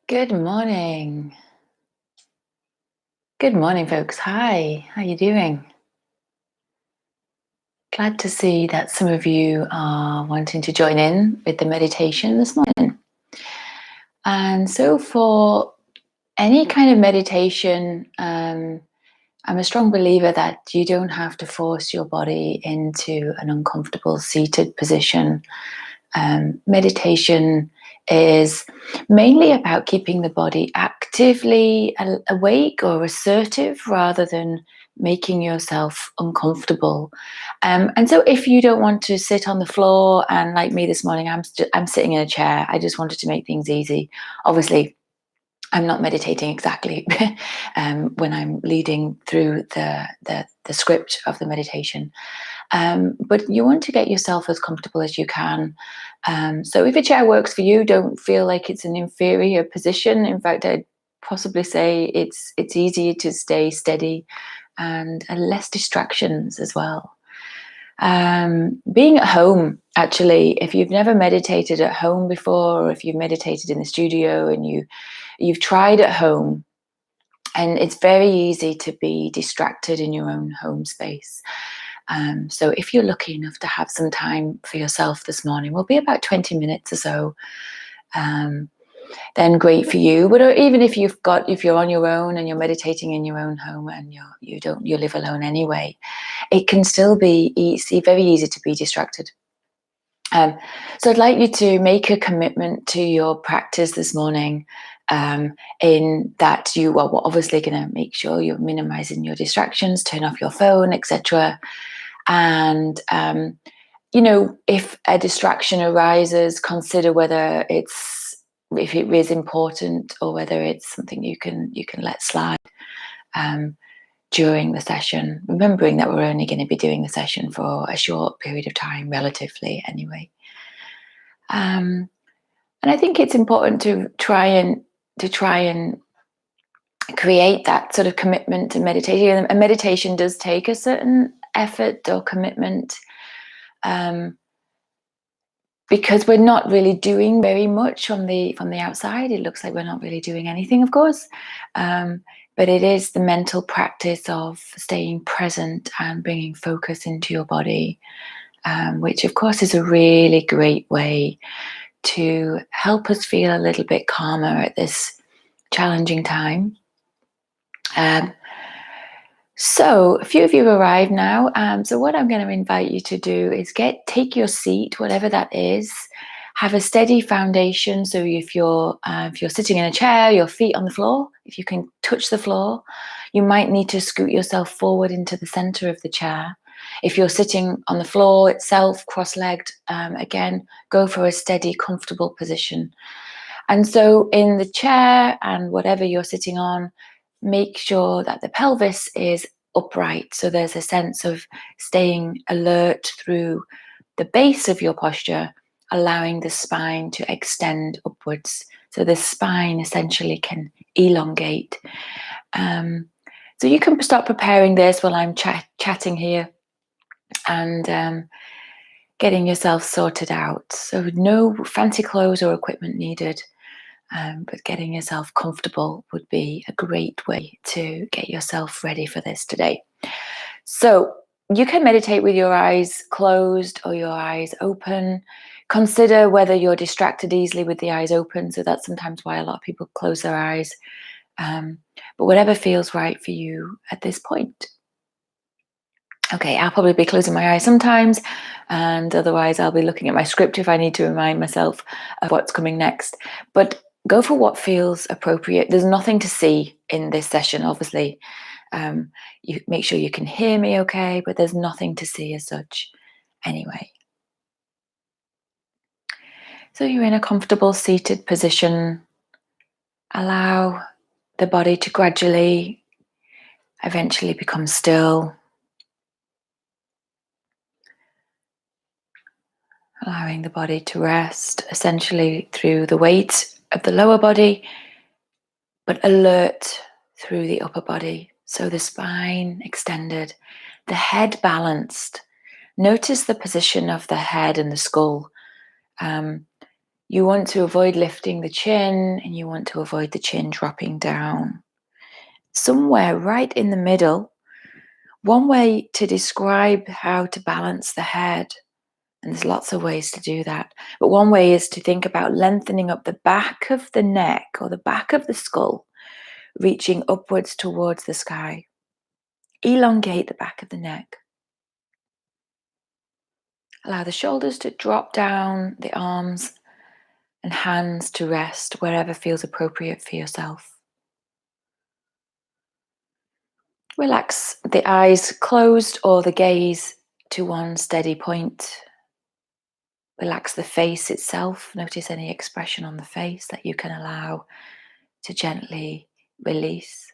Good morning. Good morning, folks. Hi, how you doing? Glad to see that some of you are wanting to join in with the meditation this morning. And so for any kind of meditation, I'm a strong believer that you don't have to force your body into an uncomfortable seated position. Meditation is mainly about keeping the body actively awake or assertive rather than making yourself uncomfortable. And so if you don't want to sit on the floor, and like me this morning, I'm sitting in a chair. I just wanted to make things easy. Obviously, I'm not meditating exactly when I'm leading through the script of the meditation. But you want to get yourself as comfortable as you can. So if a chair works for you, don't feel like it's an inferior position. In fact, I'd possibly say it's easier to stay steady and less distractions as well. Being at home, actually, if you've never meditated at home before, or if you've meditated in the studio and you've tried at home, and it's very easy to be distracted in your own home space. So if you're lucky enough to have some time for yourself this morning, will be about 20 minutes or so, then great for you. But even if you're on your own and you're meditating in your own home and you live alone anyway, it can still be very easy to be distracted. So I'd like you to make a commitment to your practice this morning, in that you are obviously going to make sure you're minimizing your distractions, turn off your phone, etc. And if a distraction arises, consider if it is important or whether it's something you can let slide during the session, remembering that we're only going to be doing the session for a short period of time, relatively anyway. And I think it's important to try and create that sort of commitment to meditation. And meditation does take a certain effort or commitment, because we're not really doing very much from the outside. It looks like we're not really doing anything, of course, but it is the mental practice of staying present and bringing focus into your body, which of course is a really great way to help us feel a little bit calmer at this challenging time. So a few of you have arrived now. So what I'm going to invite you to do is take your seat, whatever that is. Have a steady foundation. So if you're sitting in a chair, your feet on the floor, if you can touch the floor, you might need to scoot yourself forward into the center of the chair. If you're sitting on the floor itself, cross-legged, again, go for a steady, comfortable position. And so in the chair and whatever you're sitting on, make sure that the pelvis is upright. So there's a sense of staying alert through the base of your posture, allowing the spine to extend upwards. So the spine essentially can elongate. So you can start preparing this while I'm chatting here and getting yourself sorted out. So no fancy clothes or equipment needed. But getting yourself comfortable would be a great way to get yourself ready for this today. So you can meditate with your eyes closed or your eyes open. Consider whether you're distracted easily with the eyes open. So that's sometimes why a lot of people close their eyes. But whatever feels right for you at this point. Okay, I'll probably be closing my eyes sometimes, and otherwise I'll be looking at my script if I need to remind myself of what's coming next. But go for what feels appropriate. There's nothing to see in this session, obviously. You make sure you can hear me okay, but there's nothing to see as such anyway. So you're in a comfortable seated position. Allow the body to gradually, eventually become still. Allowing the body to rest, essentially through the weight of the lower body, but alert through the upper body. So the spine extended, the head balanced. Notice the position of the head and the skull. You want to avoid lifting the chin, and you want to avoid the chin dropping down. Somewhere right in the middle, one way to describe how to balance the head, and there's lots of ways to do that, but one way is to think about lengthening up the back of the neck or the back of the skull, reaching upwards towards the sky. Elongate the back of the neck. Allow the shoulders to drop down, the arms and hands to rest wherever feels appropriate for yourself. Relax the eyes closed or the gaze to one steady point. Relax the face itself. Notice any expression on the face that you can allow to gently release.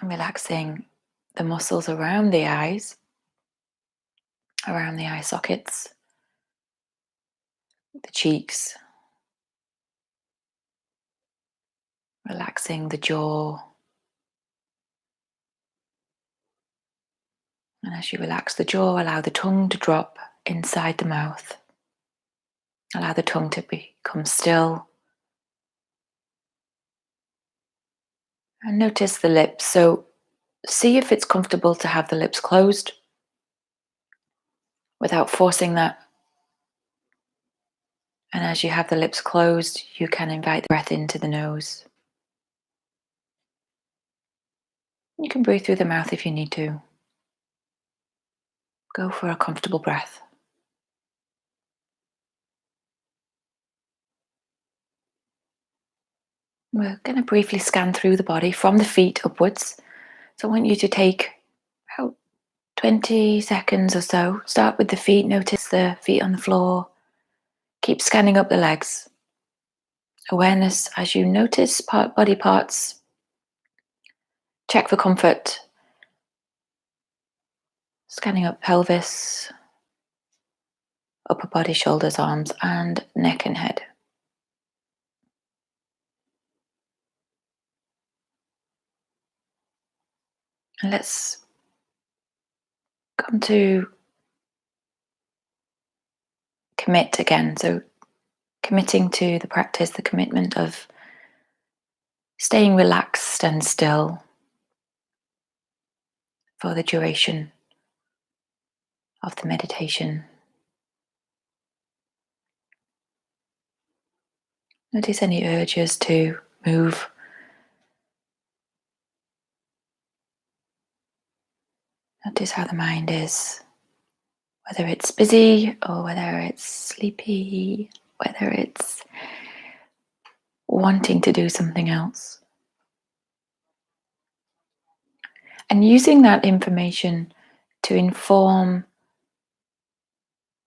And relaxing the muscles around the eyes, around the eye sockets, the cheeks. Relaxing the jaw. And as you relax the jaw, allow the tongue to drop inside the mouth. Allow the tongue to become still. And notice the lips. So see if it's comfortable to have the lips closed without forcing that. And as you have the lips closed, you can invite the breath into the nose. You can breathe through the mouth if you need to. Go for a comfortable breath. We're going to briefly scan through the body from the feet upwards. So I want you to take about 20 seconds or so. Start with the feet. Notice the feet on the floor. Keep scanning up the legs. Awareness as you notice body parts. Check for comfort. Scanning up pelvis, upper body, shoulders, arms, and neck and head. And let's come to commit again. So committing to the practice, the commitment of staying relaxed and still for the duration of the meditation. Notice any urges to move. Notice how the mind is, whether it's busy or whether it's sleepy, whether it's wanting to do something else. And using that information to inform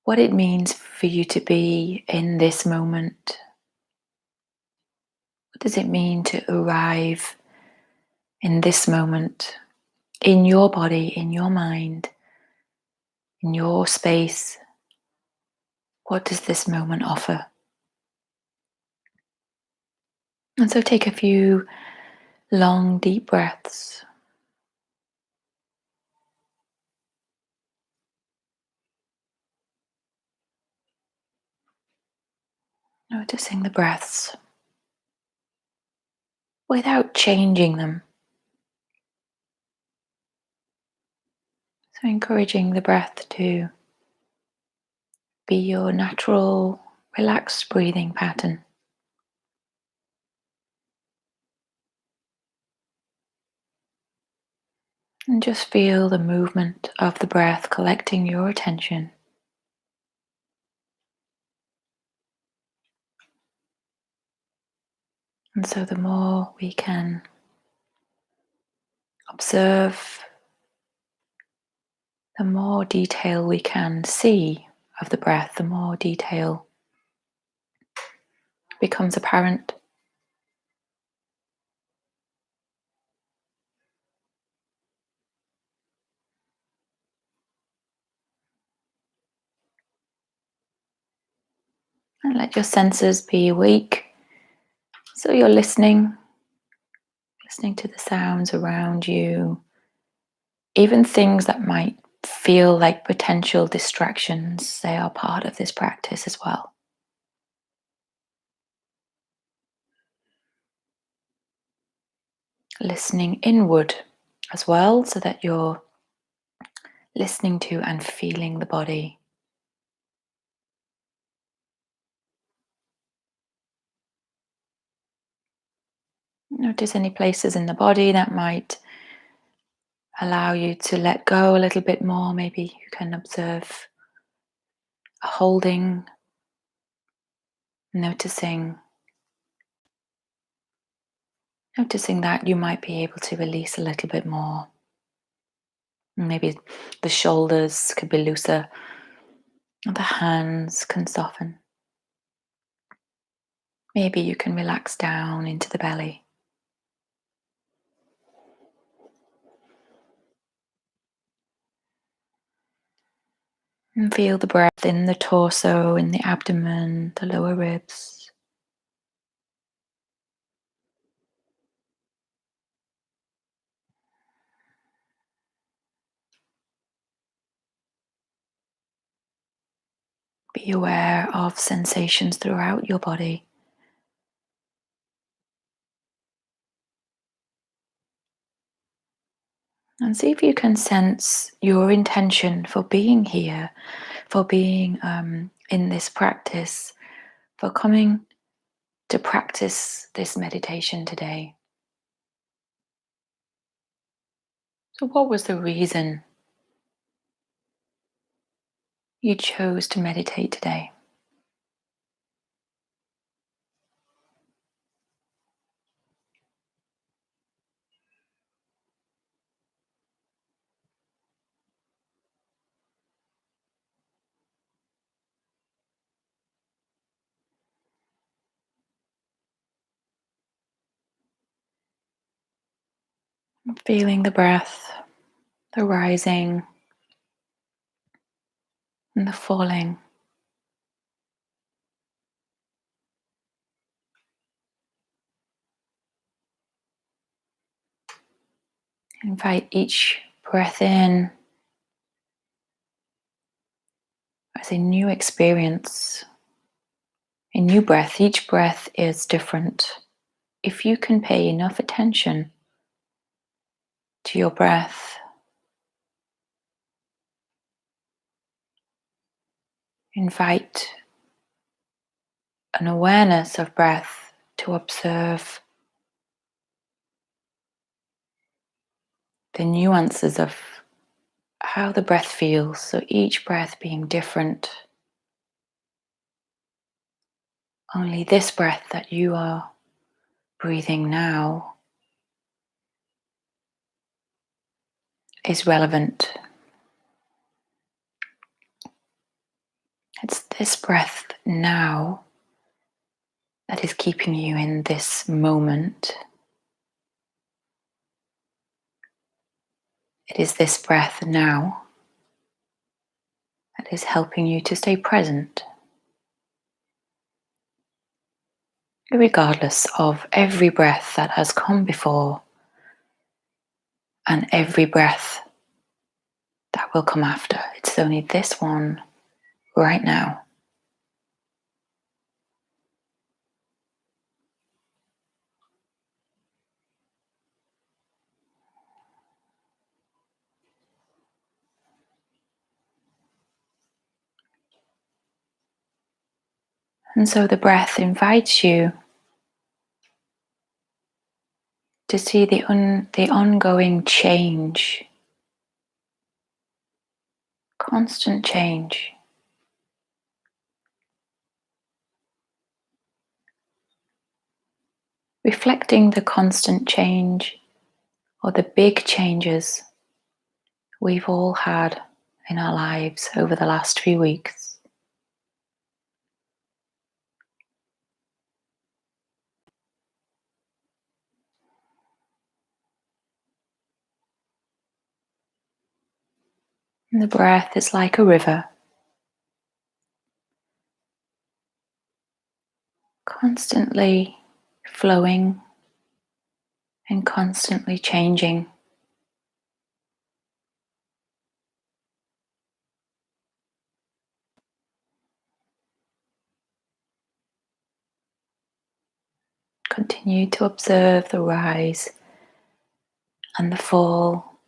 what it means for you to be in this moment. What does it mean to arrive in this moment, in your body, in your mind, in your space? What does this moment offer? And so take a few long, deep breaths. Noticing the breaths without changing them. So encouraging the breath to be your natural, relaxed breathing pattern. And just feel the movement of the breath collecting your attention. And so the more we can observe, the more detail we can see of the breath, the more detail becomes apparent. And let your senses be awake. So you're listening to the sounds around you, even things that might feel like potential distractions, they are part of this practice as well. Listening inward as well, so that you're listening to and feeling the body. Notice any places in the body that might allow you to let go a little bit more. Maybe you can observe a holding, noticing that you might be able to release a little bit more. Maybe the shoulders could be looser, or the hands can soften. Maybe you can relax down into the belly. And feel the breath in the torso, in the abdomen, the lower ribs. Be aware of sensations throughout your body. And see if you can sense your intention for being here, for being in this practice, for coming to practice this meditation today. So, what was the reason you chose to meditate today? Feeling the breath, the rising and the falling. Invite each breath in as a new experience, a new breath. Each breath is different. If you can pay enough attention to your breath, invite an awareness of breath to observe the nuances of how the breath feels. So each breath being different. Only this breath that you are breathing now is relevant. It's this breath now that is keeping you in this moment. It is this breath now that is helping you to stay present, regardless of every breath that has come before and every breath that will come after. It's only this one right now. And so the breath invites you to see the ongoing change, constant change. Reflecting the constant change or the big changes we've all had in our lives over the last few weeks. And the breath is like a river, constantly flowing and constantly changing. Continue to observe the rise and the fall.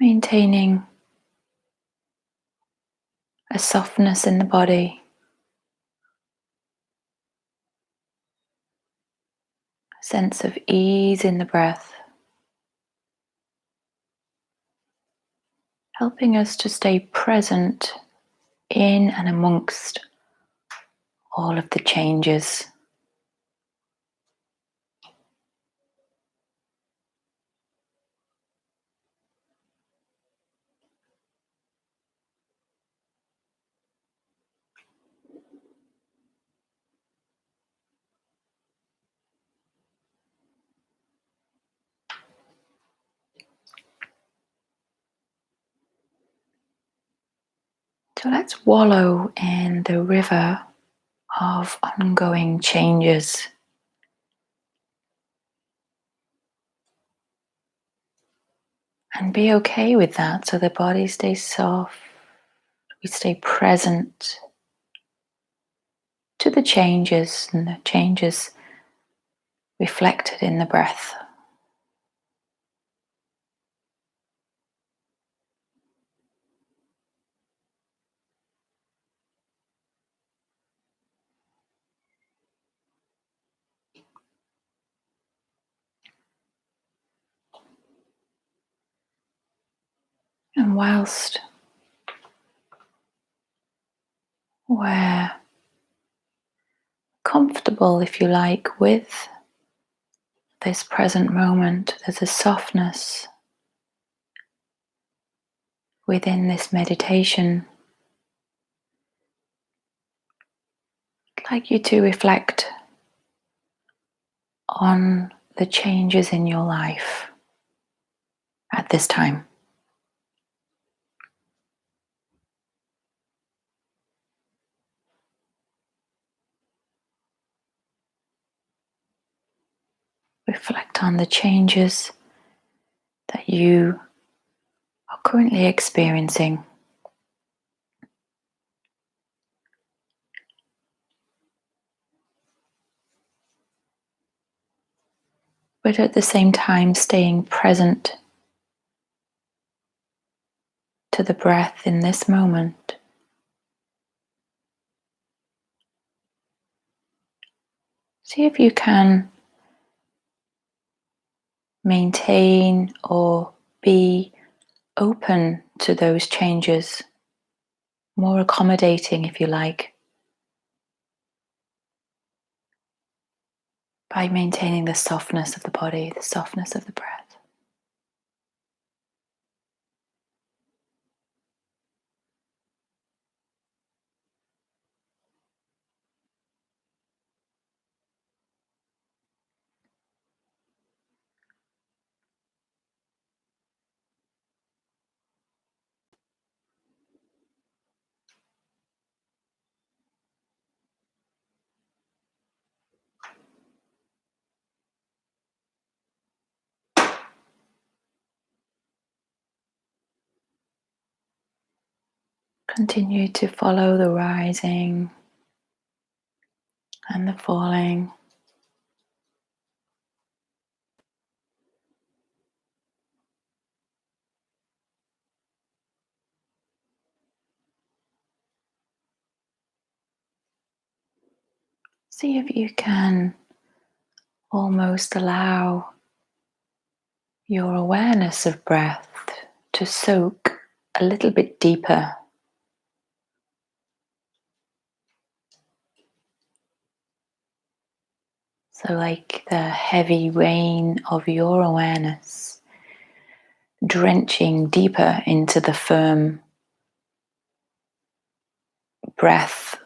Maintaining a softness in the body, a sense of ease in the breath, helping us to stay present in and amongst all of the changes. So let's wallow in the river of ongoing changes. And be okay with that, so the body stays soft. We stay present to the changes, and the changes reflected in the breath. And whilst we're comfortable, if you like, with this present moment, there's a softness within this meditation. I'd like you to reflect on the changes in your life at this time. Reflect on the changes that you are currently experiencing. But at the same time, staying present to the breath in this moment. See if you can maintain or be open to those changes, more accommodating, if you like, by maintaining the softness of the body, the softness of the breath. Continue to follow the rising and the falling. See if you can almost allow your awareness of breath to soak a little bit deeper. So, like the heavy rain of your awareness, drenching deeper into the firm breath,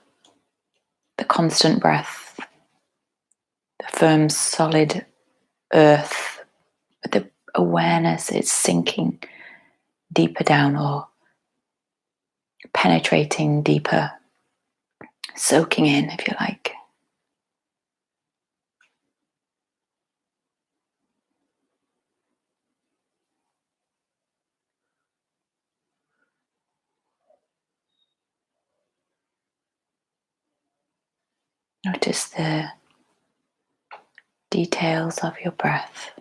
the constant breath, the firm, solid earth. But the awareness is sinking deeper down or penetrating deeper, soaking in, if you like. Notice the details of your breath.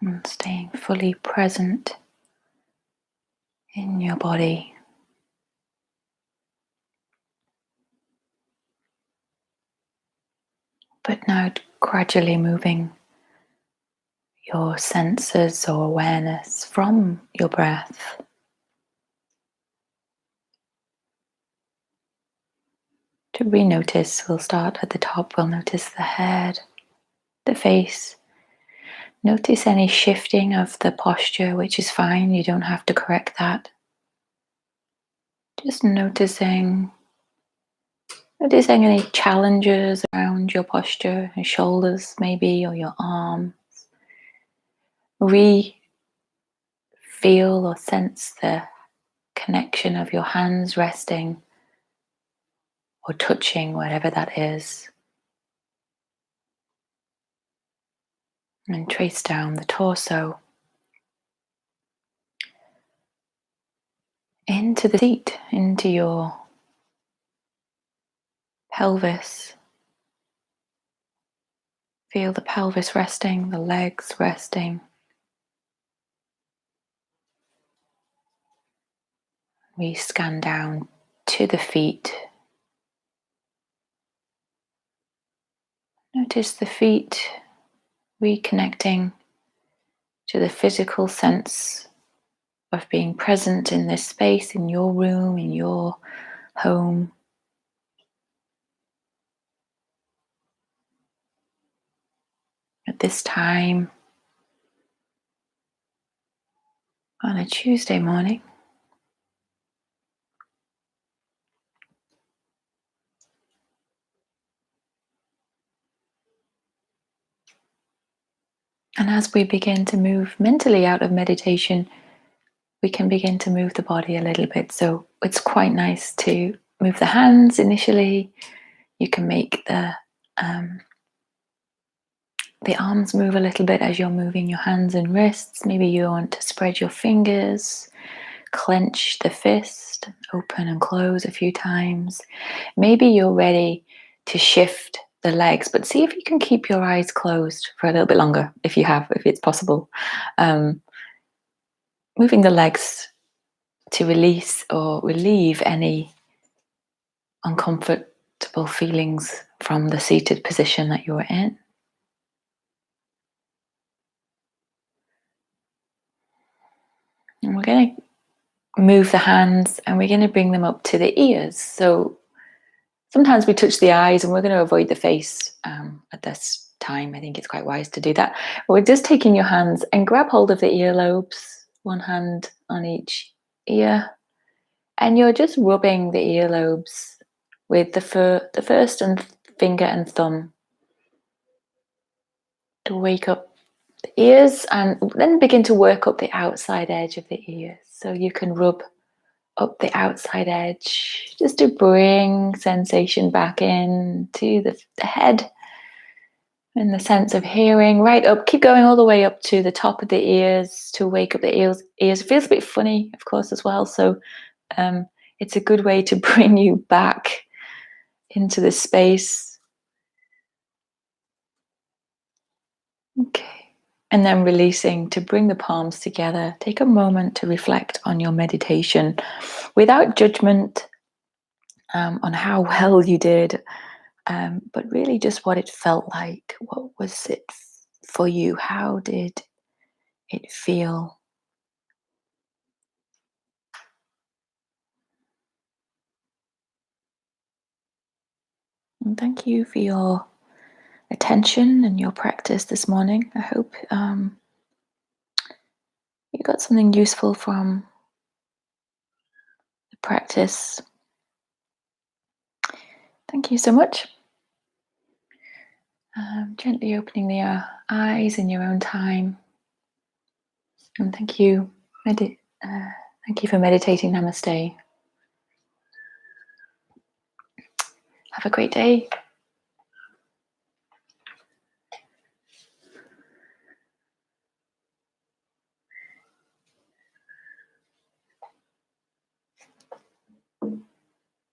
And staying fully present in your body. But now gradually moving your senses or awareness from your breath to re-notice. We'll start at the top. We'll notice the head, the face. Notice any shifting of the posture, which is fine. You don't have to correct that. Just noticing any challenges around your posture, your shoulders maybe, or your arm. Feel or sense the connection of your hands resting or touching, whatever that is. And trace down the torso into the seat, into your pelvis. Feel the pelvis resting, the legs resting. We scan down to the feet. Notice the feet reconnecting to the physical sense of being present in this space, in your room, in your home. At this time on a Tuesday morning. And as we begin to move mentally out of meditation, we can begin to move the body a little bit. So it's quite nice to move the hands initially. You can make the arms move a little bit as you're moving your hands and wrists. Maybe you want to spread your fingers, clench the fist, open and close a few times. Maybe you're ready to shift the legs, but see if you can keep your eyes closed for a little bit longer, if it's possible. Moving the legs to release or relieve any uncomfortable feelings from the seated position that you're in. And we're going to move the hands and we're going to bring them up to the ears. So sometimes we touch the eyes and we're going to avoid the face at this time. I think it's quite wise to do that. We're just taking your hands and grab hold of the earlobes, one hand on each ear. And you're just rubbing the earlobes with the first finger and thumb to wake up the ears, and then begin to work up the outside edge of the ears. So you can rub up the outside edge just to bring sensation back in to the head and the sense of hearing, right up. Keep going all the way up to the top of the ears to wake up the ears. It feels a bit funny, of course, as well. So it's a good way to bring you back into the space. Okay. And then releasing to bring the palms together. Take a moment to reflect on your meditation without judgment on how well you did, but really just what it felt like. What was it for you? How did it feel? And thank you for your attention and your practice this morning. I hope you got something useful from the practice. Thank you so much. Gently opening the eyes in your own time. And thank you. Thank you for meditating. Namaste. Have a great day.